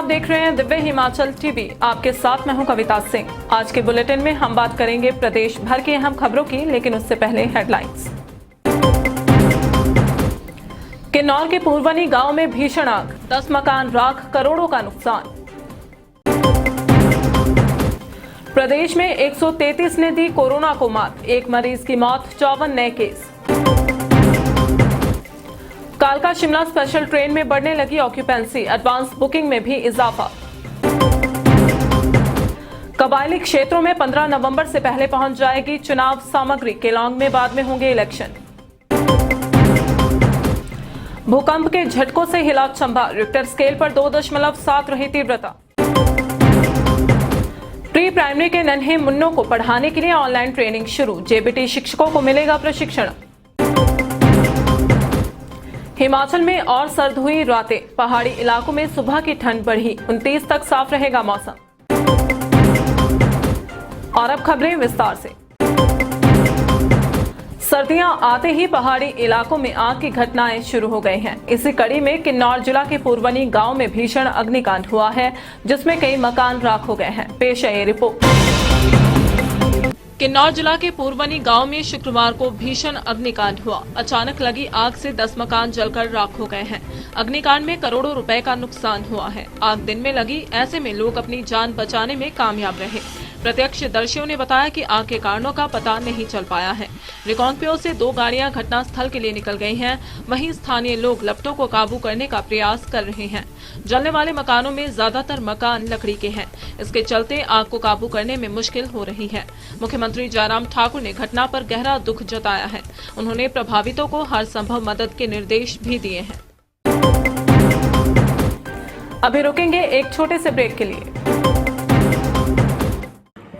देख रहे हैं दिव्य हिमाचल टीवी। आपके साथ मैं हूं कविता सिंह। आज के बुलेटिन में हम बात करेंगे प्रदेश भर की अहम खबरों की, लेकिन उससे पहले हेडलाइंस। किन्नौर के पूर्वनी गांव में भीषण आग, 10 मकान राख, करोड़ों का नुकसान। प्रदेश में 133 ने दी कोरोना को मात, एक मरीज की मौत, 54 नए केस। कालका शिमला स्पेशल ट्रेन में बढ़ने लगी ऑक्यूपेंसी, एडवांस बुकिंग में भी इजाफा। कबायली क्षेत्रों में 15 नवंबर से पहले पहुंच जाएगी चुनाव सामग्री, केलांग में बाद में होंगे इलेक्शन। भूकंप के झटकों से हिला चंबा, रिक्टर स्केल पर 2.7 रही तीव्रता। प्री प्राइमरी के नन्हे मुन्नों को पढ़ाने के लिए ऑनलाइन ट्रेनिंग शुरू, जेबीटी शिक्षकों को मिलेगा प्रशिक्षण। हिमाचल में और सर्द हुई रातें, पहाड़ी इलाकों में सुबह की ठंड बढ़ी, 29 तक साफ रहेगा मौसम। और अब खबरें विस्तार से। सर्दियां आते ही पहाड़ी इलाकों में आग की घटनाएं शुरू हो गई हैं। इसी कड़ी में किन्नौर जिला के पूर्वनी गांव में भीषण अग्निकांड हुआ है, जिसमें कई मकान राख हो गए हैं। पेश है ये रिपोर्ट। किन्नौर जिला के पूर्वनी गांव में शुक्रवार को भीषण अग्निकांड हुआ। अचानक लगी आग से 10 मकान जलकर राख हो गए हैं। अग्निकांड में करोड़ों रुपए का नुकसान हुआ है। आग दिन में लगी, ऐसे में लोग अपनी जान बचाने में कामयाब रहे। प्रत्यक्षदर्शियों ने बताया कि आग के कारणों का पता नहीं चल पाया है। रिकांगपिओ से 2 गाड़ियां घटनास्थल के लिए निकल गई हैं। वहीं स्थानीय लोग लपटों को काबू करने का प्रयास कर रहे हैं। जलने वाले मकानों में ज्यादातर मकान लकड़ी के हैं। इसके चलते आग को काबू करने में मुश्किल हो रही है। मुख्यमंत्री जयराम ठाकुर ने घटना पर गहरा दुख जताया है। उन्होंने प्रभावितों को हर संभव मदद के निर्देश भी दिए हैं। अभी रुकेंगे एक छोटे से ब्रेक के लिए।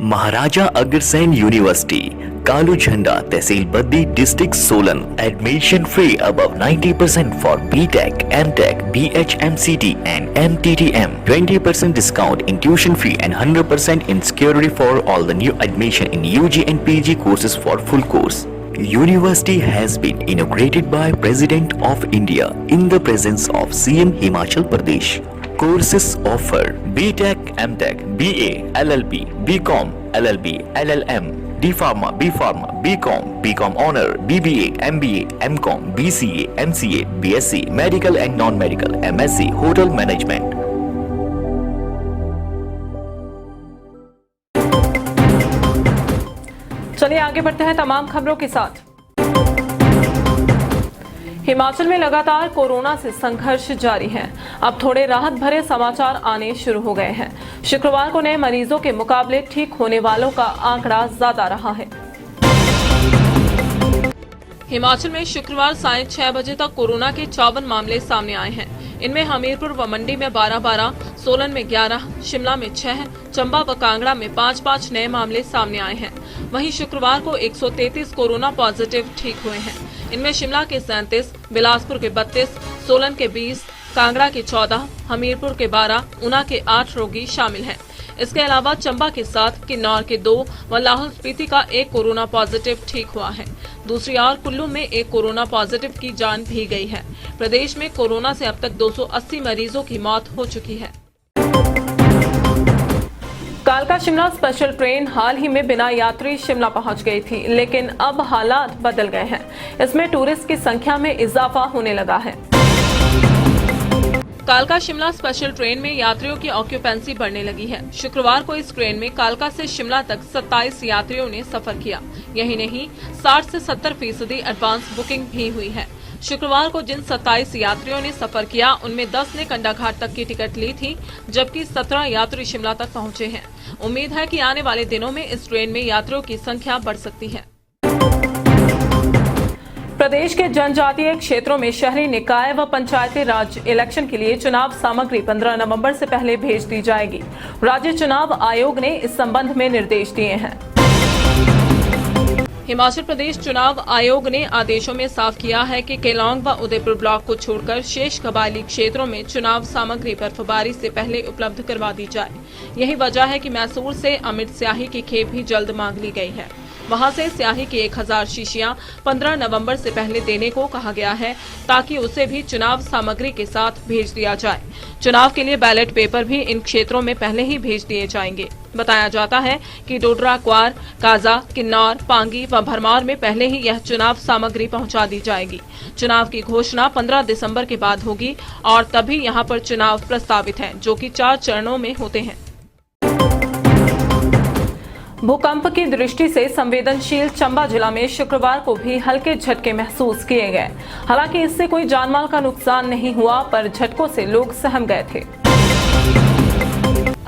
महाराजा अग्रसेन यूनिवर्सिटी, कालू झंडा, तहसील Baddi, district Solan. Admission free above 90% for BTech, MTech, BHMCT and MTTM. 20% discount in tuition fee and 100% in security for all the new admission in UG and PG courses for full course. University has been inaugurated by President of India in the presence of CM Himachal Pradesh. Courses offer BTech, MTech, BA, LLB, BCom, LLB, LLM, D Pharma, B Pharma, BCom, BCom Honor, BBA, MBA, MCom, BCA, MCA, BSc, Medical and Non-Medical, MSc, Hotel Management. चलिए आगे बढ़ते हैं तमाम खबरों के साथ। हिमाचल में लगातार कोरोना से संघर्ष जारी है। अब थोड़े राहत भरे समाचार आने शुरू हो गए हैं। शुक्रवार को नए मरीजों के मुकाबले ठीक होने वालों का आंकड़ा ज्यादा रहा है। हिमाचल में शुक्रवार साढ़े 6 बजे तक कोरोना के 54 मामले सामने आए हैं। इनमें हमीरपुर व मंडी में 12-12, सोलन में 11, शिमला में 6, चंबा व कांगड़ा में 5-5 नए मामले सामने आए हैं। वहीं शुक्रवार को 133 कोरोना पॉजिटिव ठीक हुए हैं। इनमें शिमला के 37, बिलासपुर के 32, सोलन के 20, कांगड़ा के 14, हमीरपुर के 12, ऊना के 8 रोगी शामिल हैं। इसके अलावा चंबा के 7, किन्नौर के 2 व लाहौल स्पीति का 1 कोरोना पॉजिटिव ठीक हुआ है। दूसरी ओर कुल्लू में 1 कोरोना पॉजिटिव की जान भी गई है। प्रदेश में कोरोना से अब तक 280 मरीजों की मौत हो चुकी है। कालका शिमला स्पेशल ट्रेन हाल ही में बिना यात्री शिमला पहुंच गई थी, लेकिन अब हालात बदल गए हैं। इसमें टूरिस्ट की संख्या में इजाफा होने लगा है। कालका शिमला स्पेशल ट्रेन में यात्रियों की ऑक्यूपेंसी बढ़ने लगी है। शुक्रवार को इस ट्रेन में कालका से शिमला तक 27 यात्रियों ने सफर किया। यही नहीं, 60 से 70% एडवांस बुकिंग भी हुई है। शुक्रवार को जिन 27 यात्रियों ने सफर किया, उनमें 10 ने कंडाघाट तक की टिकट ली थी, जबकि 17 यात्री शिमला तक पहुंचे हैं। उम्मीद है कि आने वाले दिनों में इस ट्रेन में यात्रियों की संख्या बढ़ सकती है। प्रदेश के जनजातीय क्षेत्रों में शहरी निकाय व पंचायती राज इलेक्शन के लिए चुनाव सामग्री 15 नवंबर से पहले भेज दी जाएगी। राज्य चुनाव आयोग ने इस संबंध में निर्देश दिए हैं। हिमाचल प्रदेश चुनाव आयोग ने आदेशों में साफ किया है कि केलांग व उदयपुर ब्लॉक को छोड़कर शेष कबायली क्षेत्रों में चुनाव सामग्री बर्फबारी से पहले उपलब्ध करवा दी जाए। यही वजह है कि मैसूर से अमिट स्याही की खेप भी जल्द मांग ली गई है। वहां से स्याही की 1000 शीशियां 15 नवंबर से पहले देने को कहा गया है, ताकि उसे भी चुनाव सामग्री के साथ भेज दिया जाए। चुनाव के लिए बैलेट पेपर भी इन क्षेत्रों में पहले ही भेज दिए जाएंगे। बताया जाता है कि डोडरा, क्वार, काजा, किन्नौर, पांगी व भरमौर में पहले ही यह चुनाव सामग्री पहुंचा दी जाएगी। चुनाव की घोषणा 15 दिसंबर के बाद होगी और तभी यहां पर चुनाव प्रस्तावित है, जो कि 4 चरणों में होते हैं। भूकंप की दृष्टि से संवेदनशील चंबा जिला में शुक्रवार को भी हल्के झटके महसूस किए गए। हालांकि इससे कोई जानमाल का नुकसान नहीं हुआ, पर झटकों से लोग सहम गए थे।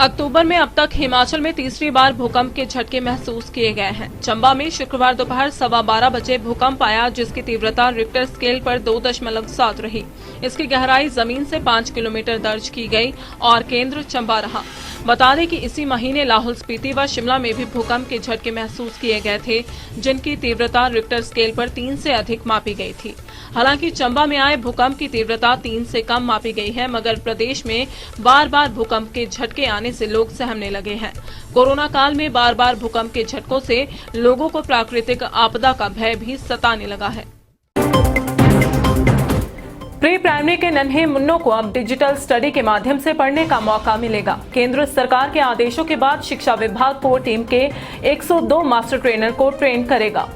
अक्टूबर में अब तक हिमाचल में तीसरी बार भूकंप के झटके महसूस किए गए हैं। चंबा में शुक्रवार दोपहर 12:15 बजे भूकंप आया, जिसकी तीव्रता रिक्टर स्केल पर 2.7 रही। इसकी गहराई जमीन से 5 किलोमीटर दर्ज की गई और केंद्र चंबा रहा। बता दें कि इसी महीने लाहौल स्पीति व शिमला में भी भूकंप के झटके महसूस किए गए थे, जिनकी तीव्रता रिक्टर स्केल पर 3 से अधिक मापी गई थी। हालांकि चंबा में आए भूकंप की तीव्रता 3 से कम मापी गई है, मगर प्रदेश में बार बार भूकंप के झटके आने से लोग सहमने लगे हैं। कोरोना काल में बार बार भूकंप के झटकों से लोगों को प्राकृतिक आपदा का भय भी सताने लगा है। प्री प्राइमरी के नन्हे मुन्नों को अब डिजिटल स्टडी के माध्यम से पढ़ने का मौका मिलेगा। केंद्र सरकार के आदेशों के बाद शिक्षा विभाग को टीम के 102 मास्टर ट्रेनर को ट्रेन करेगा।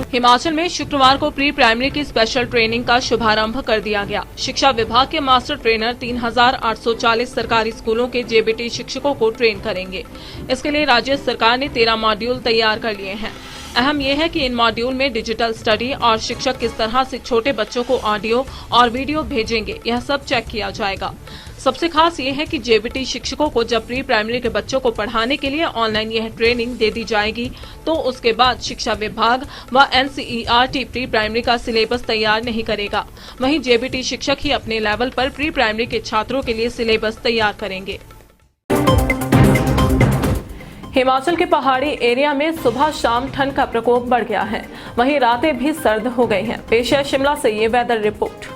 हिमाचल में शुक्रवार को प्री प्राइमरी की स्पेशल ट्रेनिंग का शुभारंभ कर दिया गया। शिक्षा विभाग के मास्टर ट्रेनर 3840 सरकारी स्कूलों के जेबीटी शिक्षकों को ट्रेन करेंगे। इसके लिए राज्य सरकार ने 13 मॉड्यूल तैयार कर लिए हैं। अहम यह है कि इन मॉड्यूल में डिजिटल स्टडी और शिक्षक किस तरह से छोटे बच्चों को ऑडियो और वीडियो भेजेंगे, यह सब चेक किया जाएगा। सबसे खास ये है कि जेबीटी शिक्षकों को जब प्री प्राइमरी के बच्चों को पढ़ाने के लिए ऑनलाइन यह ट्रेनिंग दे दी जाएगी, तो उसके बाद शिक्षा विभाग व एनसीईआरटी प्री प्राइमरी का सिलेबस तैयार नहीं करेगा। वहीं जेबीटी शिक्षक ही अपने लेवल पर प्री प्राइमरी के छात्रों के लिए सिलेबस तैयार करेंगे। हिमाचल के पहाड़ी एरिया में सुबह शाम ठंड का प्रकोप बढ़ गया है, वहीं रातें भी सर्द हो गई हैं। पेश है शिमला से ये वेदर रिपोर्ट।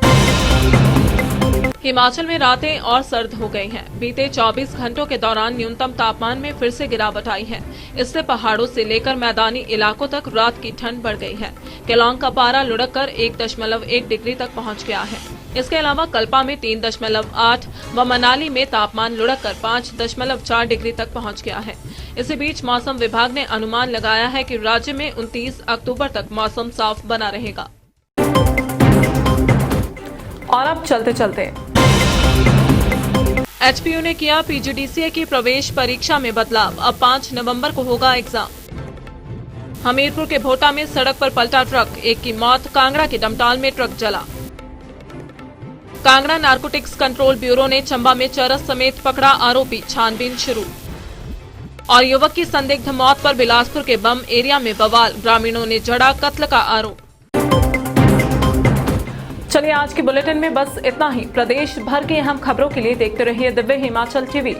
हिमाचल में रातें और सर्द हो गई हैं। बीते 24 घंटों के दौरान न्यूनतम तापमान में फिर से गिरावट आई है। इससे पहाड़ों से लेकर मैदानी इलाकों तक रात की ठंड बढ़ गई है। केलांग का पारा लुढ़ककर 1.1 डिग्री तक पहुंच गया है। इसके अलावा कल्पा में 3.8 व मनाली में तापमान लुढ़ककर 5.4 डिग्री तक पहुंच गया है। इसी बीच मौसम विभाग ने अनुमान लगाया है कि राज्य में 29 अक्टूबर तक मौसम साफ बना रहेगा। और अब चलते चलते एचपीयू ने किया पीजीडीसीए की प्रवेश परीक्षा में बदलाव। अब 5 नवंबर को होगा एग्जाम। हमीरपुर के भोटा में सड़क पर पलटा ट्रक, एक की मौत। कांगड़ा के डमटाल में ट्रक जला। कांगड़ा नारकोटिक्स कंट्रोल ब्यूरो ने चंबा में चरस समेत पकड़ा आरोपी, छानबीन शुरू। और युवक की संदिग्ध मौत पर बिलासपुर के बम एरिया में बवाल, ग्रामीणों ने जड़ा कत्ल का आरोप। चलिए आज के बुलेटिन में बस इतना ही। प्रदेश भर की अहम खबरों के लिए देखते रहिए दिव्य हिमाचल टीवी।